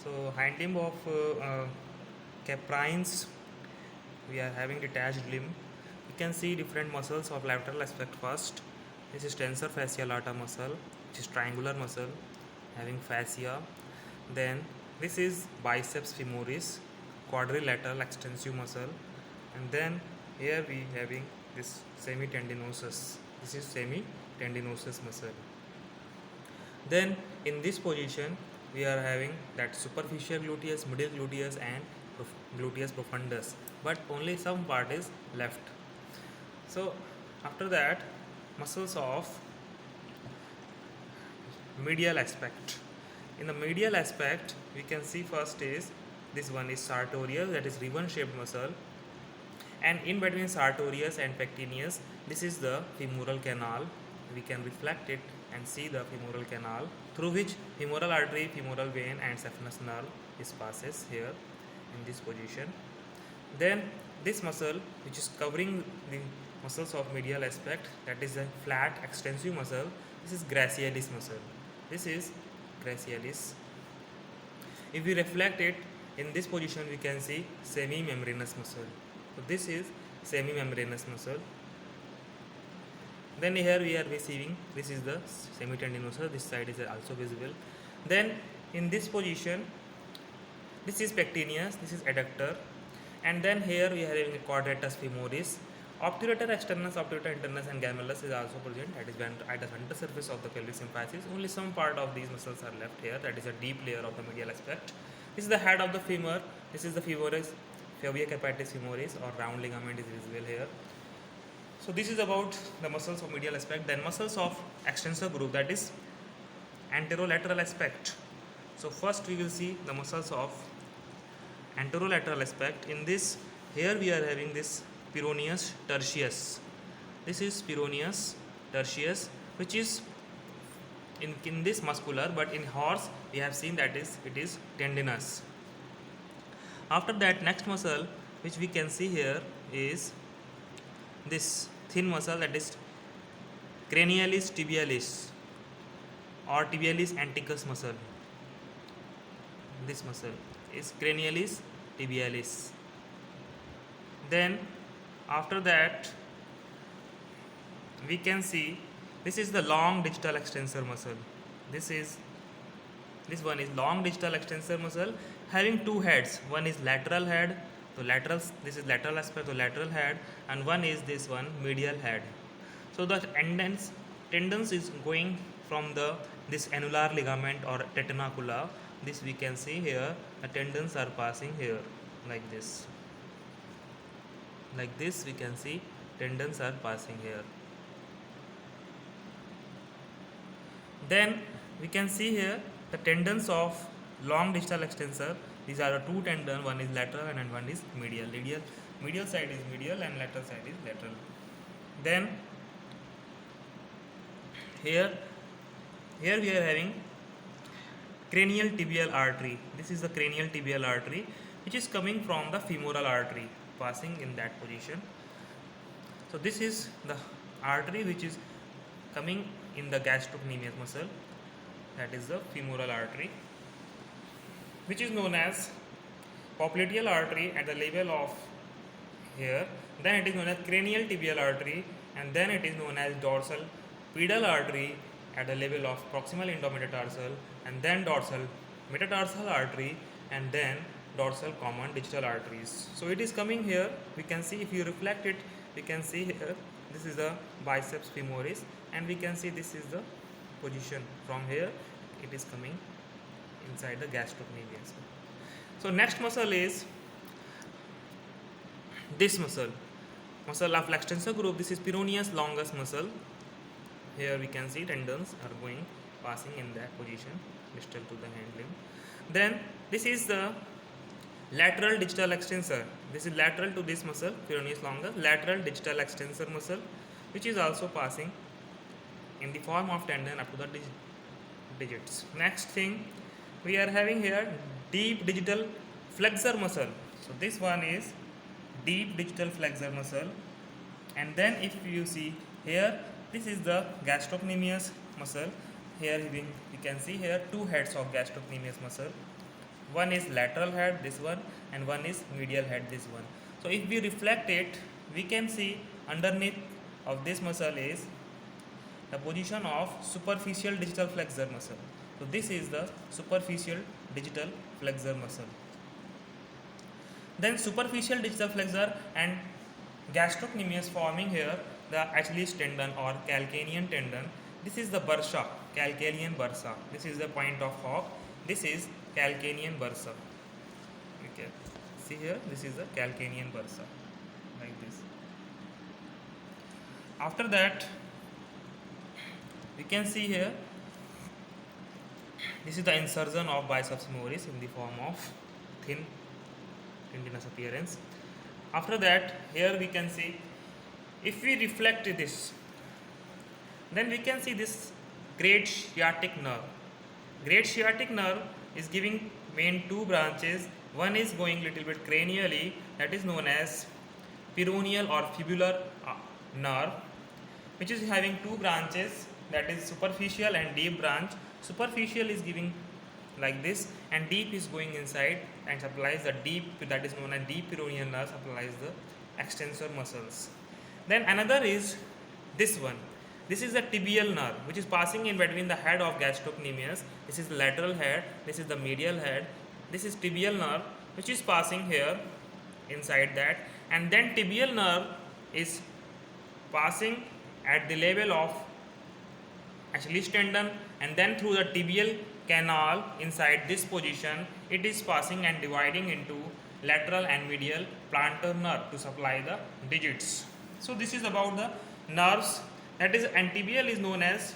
So hind limb of caprines, we are having detached limb. You can see different muscles of lateral aspect first. This is tensor fascia lata muscle, which is triangular muscle having fascia. Then this is biceps femoris, quadrilateral extensive muscle, and then here we having this semitendinosus. This is semitendinosus muscle. Then in this position we are having that superficial gluteus, middle gluteus and gluteus profundus, but only some part is left. So after that, muscles of medial aspect. In the medial aspect we can see first is this one is sartorius, that is ribbon shaped muscle, and in between sartorius and pectineus this is the femoral canal. We can reflect it and see the femoral canal through which femoral artery, femoral vein and saphenous nerve is passes here in this position. Then this muscle which is covering the muscles of medial aspect, that is a flat extensive muscle, this is gracialis muscle. This is gracialis. If we reflect it in this position we can see semi-membranous muscle. So this is semi-membranous muscle. Then here we are receiving, this is the semitendinosus, this side is also visible. Then in this position this is pectineus, this is adductor, and then here we are having a quadratus femoris. Obturator externus, obturator internus and gemellus is also present, that is at the ventral surface of the pelvic symphysis. Only some part of these muscles are left here, that is a deep layer of the medial aspect. This is the head of the femur, this is the femoris, fovea capitis femoris or round ligament is visible here. So this is about the muscles of medial aspect. Then muscles of extensor group, that is anterolateral aspect. So first we will see the muscles of anterolateral aspect. In this, here we are having this peroneus tertius. This is peroneus tertius, which is in this muscular, but in horse we have seen that is it is tendinous. After that, next muscle which we can see here is this thin muscle, that is cranialis tibialis or tibialis anticus muscle. This muscle is cranialis tibialis. Then after that we can see this is the long digital extensor muscle. This one is long digital extensor muscle having two heads. One is lateral head, so lateral, this is lateral aspect, so lateral head, and one is this one medial head. So the tendons is going from this annular ligament or teternacula. This we can see here, the tendons are passing here like this. Like this we can see tendons are passing here. Then we can see here the tendons of long distal extensor. These are the two tendons, one is lateral and one is medial. Medial side is medial and lateral side is lateral. Then here we are having cranial tibial artery. This is the cranial tibial artery which is coming from the femoral artery, passing in that position. So this is the artery which is coming in the gastrocnemius muscle, that is the femoral artery, which is known as popliteal artery at the level of here. Then it is known as cranial tibial artery, and then it is known as dorsal pedal artery at the level of proximal endometatarsal, and then dorsal metatarsal artery, and then dorsal common digital arteries. So it is coming here. We can see, if you reflect it, we can see here this is the biceps femoris, and we can see this is the position. From here it is coming inside the gastrocnemius. So next muscle is this muscle of extensor group. This is peroneus longus muscle. Here we can see tendons are going passing in that position distal to the hand limb. Then this is the lateral digital extensor. This is lateral to this muscle, peroneus longus, lateral digital extensor muscle, which is also passing in the form of tendon up to the digits. Next thing we are having here, deep digital flexor muscle. So this one is deep digital flexor muscle, and then if you see here, this is the gastrocnemius muscle. Here we can see here two heads of gastrocnemius muscle. one is lateral head, this one, and one is medial head, this one. So if we reflect it, we can see underneath of this muscle is the position of superficial digital flexor muscle. So this is the superficial digital flexor muscle. Then superficial digital flexor and gastrocnemius forming here the Achilles tendon or calcanean tendon. This is the bursa, calcanean bursa. This is the point of hawk. This is calcanean bursa. Okay, see here, this is the calcanean bursa, like this. After that, we can see here, this is the insertion of biceps femoris in the form of thin tendinous appearance. After that, here we can see, if we reflect this, then we can see this great sciatic nerve. Great sciatic nerve is giving main two branches. One is going little bit cranially, that is known as peroneal or fibular nerve, which is having two branches, that is superficial and deep branch. Superficial is giving like this, and deep is going inside and supplies the deep, that is known as deep peroneal nerve, supplies the extensor muscles. Then another is this one. This is the tibial nerve, which is passing in between the head of gastrocnemius. This is the lateral head, this is the medial head. This is tibial nerve, which is passing here inside that, and then tibial nerve is passing at the level of Achilles tendon, and then through the tibial canal inside this position, it is passing and dividing into lateral and medial plantar nerve to supply the digits. So this is about the nerves. That is, and tibial is known as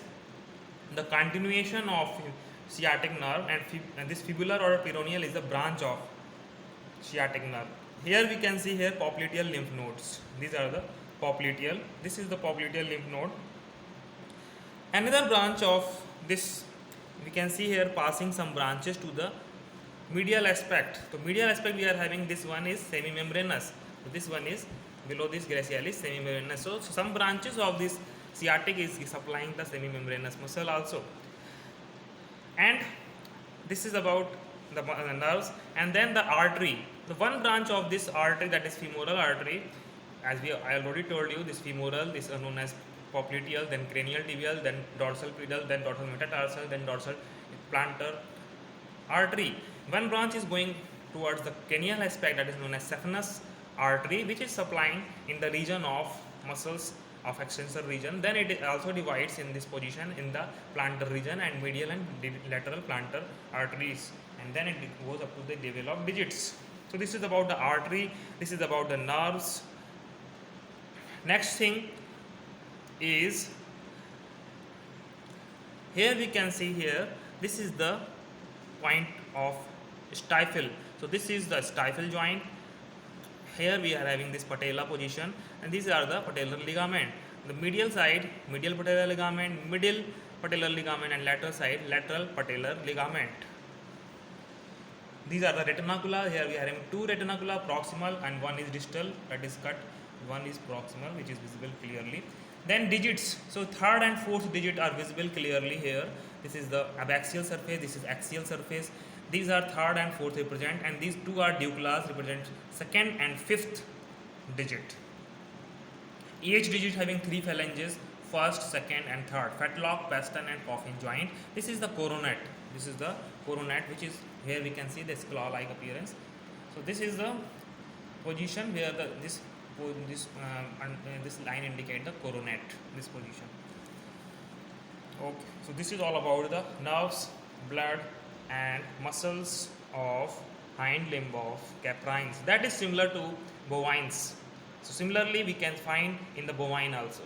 the continuation of sciatic nerve, and this fibular or peroneal is the branch of sciatic nerve. Here we can see here popliteal lymph nodes. These are the popliteal. This is the popliteal lymph node. Another branch of this, we can see here passing some branches to the medial aspect. So medial aspect we are having, this one is semimembranous. So this one is below this gracialis semimembranous. So some branches of this sciatic is supplying the semimembranous muscle also. And this is about the nerves. And then the artery. The one branch of this artery, that is femoral artery, as I already told you, this femoral, this is known as popliteal, then cranial tibial, then dorsal pedal, then dorsal metatarsal, then dorsal plantar artery. One branch is going towards the cranial aspect, that is known as saphenous artery, which is supplying in the region of muscles of extensor region. Then it also divides in this position in the plantar region and medial and lateral plantar arteries, and then it goes up to the level of digits. So this is about the artery, this is about the nerves. Next thing is, here we can see here, this is the point of stifle. So this is the stifle joint. Here we are having this patella position, and these are the patellar ligament. The medial side, medial patellar ligament, middle patellar ligament, and lateral side, lateral patellar ligament. These are the retinacula. Here we are having two retinacula, proximal and one is distal, that is cut. One is proximal, which is visible clearly. Then digits. So third and fourth digit are visible clearly here. This is the abaxial surface, this is axial surface. These are third and fourth represent, and these two are due-class, represent second and fifth digit. Each digit having three phalanges, first, second and third. Fetlock, pastern and coffin joint. This is the coronet. This is the coronet, which is, here we can see this claw-like appearance. So this is the position where this line indicate the coronet, this position. Okay, so this is all about the nerves, blood and muscles of hind limb of caprines. That is similar to bovines. So similarly we can find in the bovine also.